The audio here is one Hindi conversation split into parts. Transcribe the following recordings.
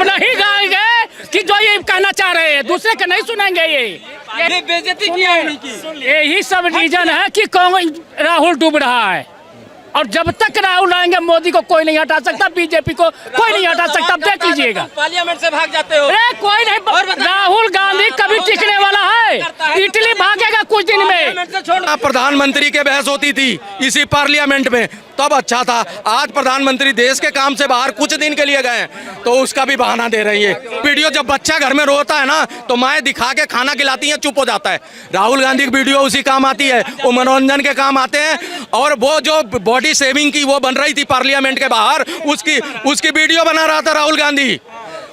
नहीं गाएंगे कि जो ये कहना चाह रहे हैं, दूसरे के नहीं सुनेंगे। ये बेइज्जती किया है उनकी। यही सब रीजन है कि राहुल डूब रहा है, और जब तक राहुल आएंगे मोदी को कोई नहीं हटा सकता, बीजेपी को कोई नहीं हटा सकता। देख लीजिएगा, पार्लियामेंट से भाग जाते हो। अरे कोई नहीं, राहुल गांधी कभी टिकने वाला है, इटली भागेगा कुछ दिन में। प्रधानमंत्री के बहस होती थी इसी पार्लियामेंट में, तब अच्छा था। आज प्रधानमंत्री देश के काम से बाहर कुछ दिन के लिए गए तो उसका भी बहाना दे रही है। वीडियो जब बच्चा घर में रोता है ना तो माएँ दिखा के खाना खिलाती हैं, चुप हो जाता है। राहुल गांधी की वीडियो उसी काम आती है, वो मनोरंजन के काम आते हैं। और वो जो बॉडी शेविंग की वो बन रही थी पार्लियामेंट के बाहर, उसकी वीडियो बना रहा था राहुल गांधी।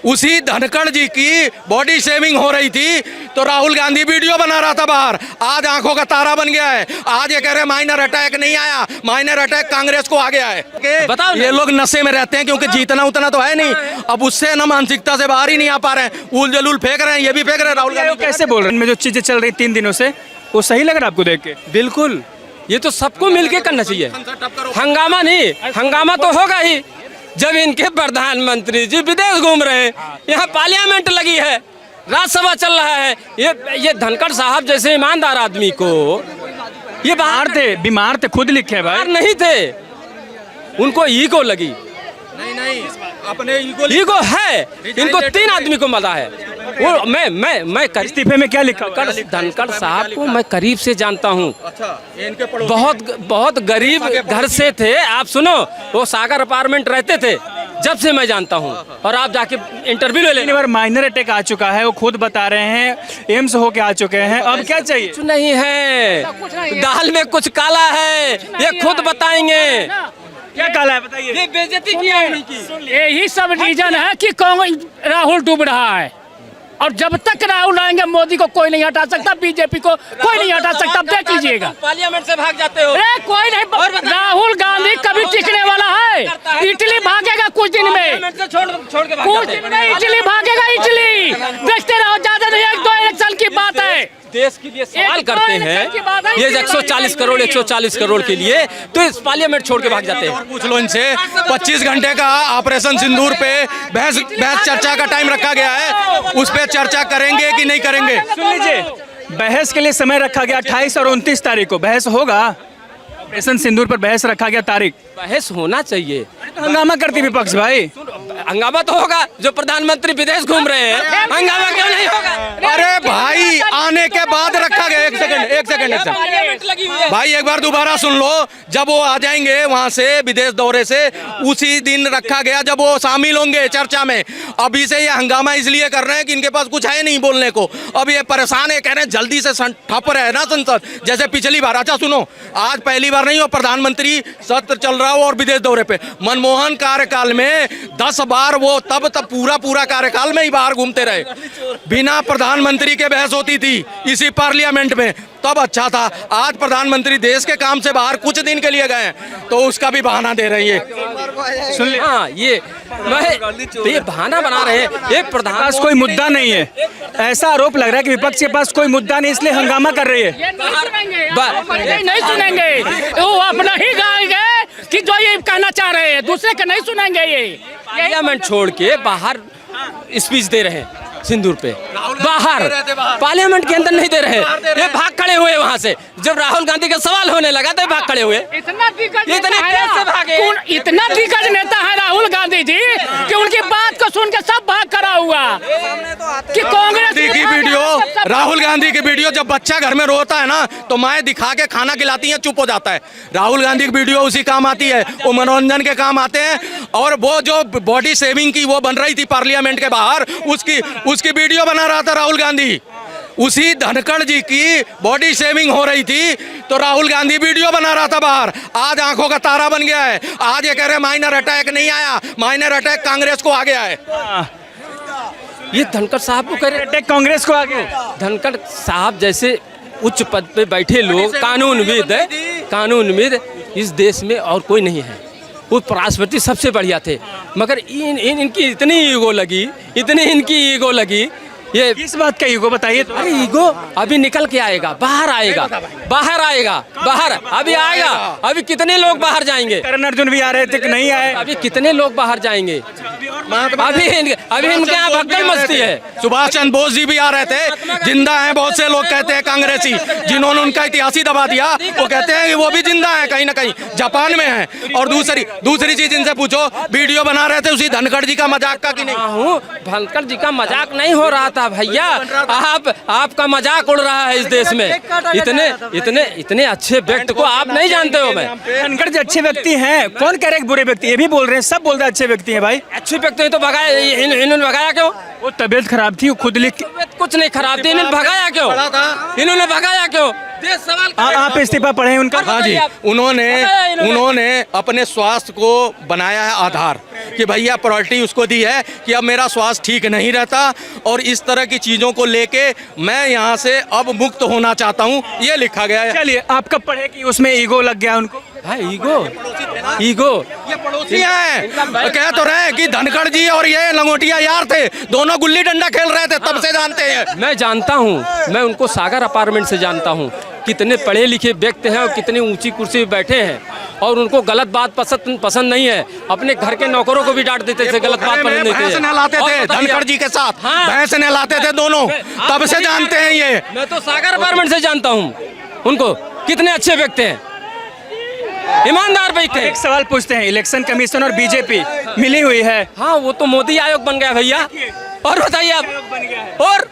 उसी धनखड़ जी की बॉडी शेविंग हो रही थी तो राहुल गांधी वीडियो बना रहा था बाहर। आज आंखों का तारा बन गया है। आज ये कह रहे हैं माइनर अटैक नहीं आया, माइनर अटैक कांग्रेस को आ गया है। बताओ, ये लोग नशे में रहते हैं क्योंकि जीतना उतना तो है नहीं। अब उससे ना मानसिकता से बाहर ही नहीं आ पा रहे हैं, उल जलूल फेंक रहे हैं। ये भी फेंक रहे हैं। राहुल गांधी कैसे बोल रहे हैं? इनमें जो चीजें चल रही 3 दिनों से, वो सही लग रहा है आपको देख के? बिल्कुल, ये तो सबको मिलके करना चाहिए। हंगामा नहीं, हंगामा तो होगा ही जब इनके प्रधानमंत्री जी विदेश घूम रहे हैं, यहाँ पार्लियामेंट लगी है, राज्यसभा चल रहा है। ये धनखड़ साहब जैसे ईमानदार आदमी को ये बीमार थे, खुद लिखे भाई, नहीं थे, उनको ईगो लगी। नहीं, अपने ईगो है इनको। 3 आदमी को मजा है। वो मैं इस्तीफे में क्या लिखा? धनखड़ साहब को मैं करीब से जानता हूँ। अच्छा, बहुत गरीब घर से थे। आप सुनो, वो सागर अपार्टमेंट रहते थे जब से मैं जानता हूँ। और आप जाके इंटरव्यू ले लें। बार माइनर अटैक आ चुका है, वो खुद बता रहे हैं, एम्स होके आ चुके हैं। अब क्या चाहिए? कुछ नहीं है, दाल में कुछ काला है, ये खुद बताएंगे। क्या काला है बताइए? ये बेइज्जती किया है उनकी। यही सब रीजन है कि राहुल डूब रहा है, और जब तक राहुल आएंगे मोदी को कोई नहीं हटा सकता, बीजेपी को कोई नहीं हटा सकता। देख लीजिएगा, पार्लियामेंट से भाग जाते हो। अरे कोई नहीं, राहुल गांधी कभी टिकने वाला है, इटली भागेगा कुछ दिन में। छोड़ के कुछ दिन में इटली भागेगा, इटली। देखते रहो, ज्यादा नहीं, 1-2 इलेक्शन की बात है। देश के लिए सवाल करते हैं ये 140 करोड़ के लिए, तो इस पार्लियामेंट छोड़ के भाग जाते हैं। पूछ लो इनसे। 25 घंटे का ऑपरेशन सिंदूर पे बहस चर्चा का टाइम रखा गया है, उस पे चर्चा करेंगे कि नहीं करेंगे? सुन लीजिए, बहस के लिए समय रखा गया 28 और 29 तारीख को बहस होगा। ऑपरेशन सिंदूर पर बहस रखा गया तारीख। बहस होना चाहिए। हंगामा करती विपक्ष भाई। हंगामा तो होगा, जो प्रधानमंत्री विदेश घूम रहे हैं, हंगामा क्यों नहीं होगा? अरे भाई, आने के बाद रखा गया। एक सेकंड भाई, एक बार दोबारा सुन लो। जब वो आ जाएंगे वहां से विदेश दौरे से, उसी दिन रखा गया जब वो शामिल होंगे चर्चा में। अभी से ये हंगामा इसलिए कर रहे हैं कि इनके पास कुछ है नहीं बोलने को। अब ये परेशान है, कह रहे हैं जल्दी से ठप रहे ना संसद, जैसे पिछली बार। अच्छा सुनो, आज पहली बार नहीं हो प्रधानमंत्री सत्र चल रहा हो और विदेश दौरे पे। मनमोहन कार्यकाल में 10 बार वो तब पूरा कार्यकाल में ही बाहर घूमते रहे। बिना प्रधानमंत्री के बहस होती थी इसी पार्लियामेंट में, तब अच्छा था। आज प्रधानमंत्री देश के काम से बाहर कुछ दिन के लिए गए तो उसका भी बहाना दे रही है। सुन ले, हाँ, ये बहाना बना रहे हैं। एक प्रधान कोई मुद्दा नहीं है, ऐसा आरोप लग रहा है कि विपक्ष के पास कोई मुद्दा नहीं, इसलिए हंगामा कर रही है। नहीं सुनेंगे, वो अपना ही गाएंगे कि जो ये कहना चाह रहे हैं, दूसरे के नहीं सुनेंगे। ये पार्लियामेंट छोड़ के बाहर स्पीच दे रहे हैं सिंदूर पे, बाहर पार्लियामेंट के अंदर नहीं दे रहे। ये भाग खड़े हुए वहाँ से। जब राहुल गांधी का सवाल होने लगा तो भाग खड़े हुए। इतना दिग्गज नेता है राहुल गांधी जी कि उनकी बात को सुन के सब भाग खड़ा हुआ। कि कांग्रेस की वीडियो, राहुल गांधी की वीडियो जब बच्चा घर में रोता है ना तो माएँ दिखा के खाना खिलाती हैं, चुप हो जाता है। राहुल गांधी की वीडियो उसी काम आती है, वो मनोरंजन के काम आते हैं। और वो जो बॉडी शेविंग की वो बन रही थी पार्लियामेंट के बाहर, उसकी वीडियो बना रहा था राहुल गांधी। उसी धनखड़ जी की बॉडी शेविंग हो रही थी तो राहुल गांधी वीडियो बना रहा था बाहर। आज आंखों का तारा बन गया है। आज ये कह रहे हैं माइनर अटैक नहीं आया, माइनर अटैक कांग्रेस को आ गया है। ये धनखड़ साहब को कह रहे अटैक कांग्रेस को आ गया। धनखड़ साहब जैसे उच्च पद पे बैठे लोग, कानूनविद इस देश में और कोई नहीं है। वो राष्ट्रपति सबसे बढ़िया थे, मगर इनकी इतनी ईगो लगी ये किस बात का ईगो बताइए तो। अरे ईगो अभी निकल के आएगा, बाहर आएगा, बाहर आएगा, बाहर अभी आएगा। अभी कितने लोग बाहर जाएंगे? करण अर्जुन भी आ रहे थे कि नहीं आए? अभी कितने लोग बाहर जाएंगे? अभी इनके यहाँ भगदड़ मस्ती है। सुभाष चंद्र बोस जी भी आ रहे थे, जिंदा हैं। बहुत से लोग कहते हैं कांग्रेसी जिन्होंने उनका इतिहास ही दबा दिया, वो कहते हैं कि वो भी जिंदा है, कहीं ना कहीं जापान में है। और दूसरी चीज इनसे पूछो, वीडियो बना रहे थे उसी धनखड़ जी का मजाक का कि नहीं? हूँ, धनखड़ जी का मजाक नहीं हो रहा था भैया, आपका मजाक उड़ रहा है इस देश में। इतने अच्छे व्यक्ति को आप नहीं जानते हो। मैं धनखड़ जी अच्छे व्यक्ति हैं, कौन कह रहे हैं बुरे व्यक्ति? ये भी बोल रहे हैं, सब बोल रहे हैं अच्छे व्यक्ति हैं भाई। अच्छे व्यक्ति हैं तो भगाया, इन्होंने भगाया क्यों? वो तबीयत खराब थी, वो खुद लिख कुछ नहीं खराब थी, इन्होंने भगाया क्यों? इन्होंने भगाया क्यों? देश सवाल आप इस्तीफा पढ़े हैं उनका? हाँ जी, उन्होंने अपने स्वास्थ्य को बनाया है आधार कि भैया प्रायोरिटी उसको दी है कि अब मेरा स्वास्थ्य ठीक नहीं रहता और इस तरह की चीजों को लेके मैं यहाँ से अब मुक्त होना चाहता हूँ, ये लिखा गया है। चलिए, आप कब पढ़े कि उसमें ईगो लग गया उनको? हाँ, ईगो ये पड़ोसी हैं, कह तो रहे हैं कि धनखड़ जी और ये लंगोटिया यार थे, दोनों गुल्ली डंडा खेल रहे थे, तब से जानते हैं। मैं जानता हूँ, मैं उनको सागर अपार्टमेंट से जानता हूँ। कितने पढ़े लिखे व्यक्ति हैं और कितनी ऊंची कुर्सी पे बैठे हैं, और उनको गलत बात पसंद नहीं है। अपने घर के नौकरों को भी डांट देते थे, गलत बात पसंद नहीं भैंस नहलाते थे धनखड़ जी के साथ। हाँ। भैंस नहलाते थे दोनों, तब से जानते हैं ये। मैं तो सागर अपार्टमेंट से जानता हूँ उनको, कितने अच्छे व्यक्ति हैं, ईमानदार व्यक्ति हैं। एक सवाल पूछते हैं, इलेक्शन कमीशन और बीजेपी मिली हुई है। हाँ, वो तो मोदी आयोग बन गया भैया। और बताइए आप, और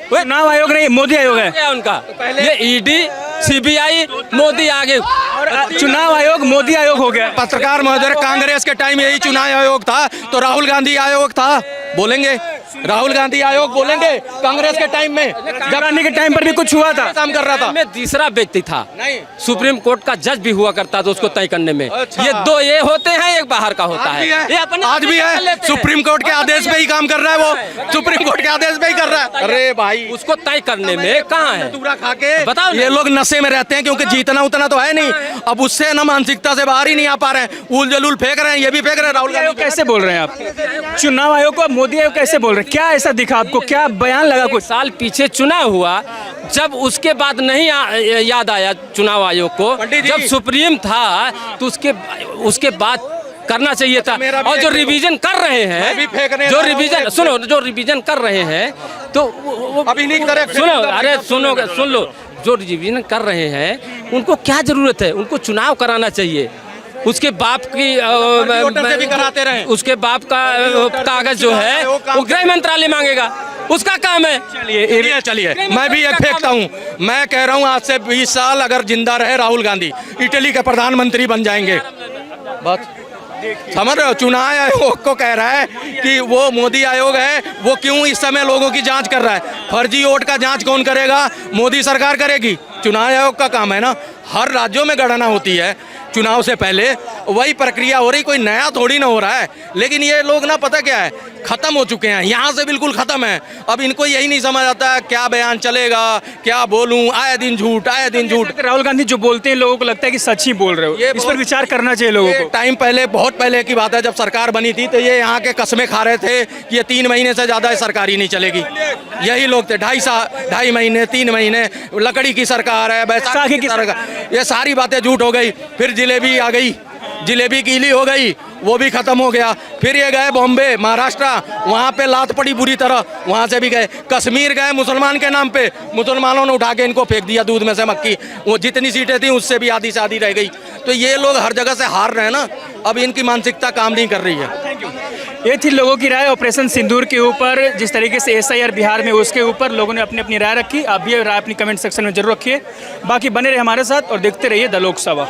चुनाव आयोग नहीं, मोदी आयोग है क्या उनका? ये ईडी, सीबीआई, मोदी आगे, और चुनाव आयोग मोदी आयोग हो गया। पत्रकार महोदय, कांग्रेस के टाइम यही चुनाव आयोग था, तो राहुल गांधी आयोग था, बोलेंगे राहुल गांधी आयोग बोलेंगे कांग्रेस के टाइम में, जब गांधी के टाइम पर भी कुछ हुआ था, काम कर रहा था। मैं तीसरा व्यक्ति था, नहीं, सुप्रीम कोर्ट का जज भी हुआ करता था उसको तय करने में। अच्छा। ये दो ये होते हैं, एक बाहर का होता है। ये अपने आज भी है, सुप्रीम कोर्ट के आदेश पे ही काम कर रहा है वो, सुप्रीम कोर्ट के आदेश पे ही कर रहा है। अरे भाई, उसको तय करने में कहाँ है? पूरा खा के बताओ ना। ये लोग नशे में रहते हैं क्योंकि जीतना उतना तो है नहीं, अब उससे ना मानसिकता से बाहर ही नहीं आ पा रहे हैं, उल जलूल फेंक रहे हैं, ये भी फेंक रहे हैं। राहुल आयोग कैसे बोल रहे हैं आप? चुनाव आयोग को मोदी आयोग कैसे बोल रहे हैं? क्या ऐसा दिखा आपको, क्या बयान लगा? कुछ साल पीछे चुनाव हुआ, जब उसके बाद नहीं याद आया चुनाव आयोग को, जब सुप्रीम था तो उसके बाद करना चाहिए था। और जो रिवीजन कर रहे हैं, जो रिवीजन सुनो, जो रिवीजन कर रहे हैं, तो अभी नहीं करे। सुनो, अरे सुन लो, जो रिवीजन कर रहे हैं उनको क्या जरूरत है? उनको चुनाव कराना चाहिए। उसके बाप की भी कराते रहे, उसके बाप का कागज जो है वो गृह मंत्रालय मांगेगा, उसका काम है। चलिए मैं भी एक फेंकता हूँ, मैं कह रहा हूँ आज से 20 साल अगर जिंदा रहे राहुल गांधी, इटली के प्रधानमंत्री बन जाएंगे। बस समझ रहे हो? चुनाव आयोग को कह रहा है कि वो मोदी आयोग है, वो क्यों इस समय लोगों की जांच कर रहा है? फर्जी वोट का जांच कौन करेगा? मोदी सरकार करेगी। चुनाव आयोग का काम है ना, हर राज्यों में गणना होती है चुनाव से पहले, वही प्रक्रिया हो रही, कोई नया थोड़ी ना हो रहा है। लेकिन ये लोग ना, पता क्या है, खत्म हो चुके हैं, यहाँ से बिल्कुल खत्म है। अब इनको यही नहीं समझ आता है क्या बयान चलेगा, क्या बोलूं, आए दिन झूठ, आए दिन झूठ। राहुल गांधी जो बोलते हैं लोगों को लगता है कि सच ही बोल रहे हो, इस पर विचार करना चाहिए लोगों को। टाइम पहले, बहुत पहले की बात है, जब सरकार बनी थी तो ये यहाँ के कस्में खा रहे थे कि ये 3 महीने से ज्यादा सरकार ही नहीं चलेगी। यही लोग थे, 2.5 महीने, 3 महीने, लकड़ी की सरकार है, बैसाखी की सरकार, ये सारी बातें झूठ हो गई। फिर जिलेबी आ गई, जिलेबी गीली हो गई, वो भी खत्म हो गया। फिर ये गए बॉम्बे, महाराष्ट्र, वहाँ पे लात पड़ी बुरी तरह, वहाँ से भी गए। कश्मीर गए मुसलमान के नाम पे, मुसलमानों ने उठा के इनको फेंक दिया दूध में से मक्खी, वो जितनी सीटें थी उससे भी आधी से आधी रह गई। तो ये लोग हर जगह से हार रहे हैं ना, अब इनकी मानसिकता काम नहीं कर रही है। ये थी लोगों की राय ऑपरेशन सिंदूर के ऊपर, जिस तरीके से SIR बिहार में, उसके ऊपर लोगों ने अपनी अपनी राय रखी। आप भी राय अपनी कमेंट सेक्शन में जरूर रखिए। बाकी बने रहे हमारे साथ और देखते रहिए द लोकसभा।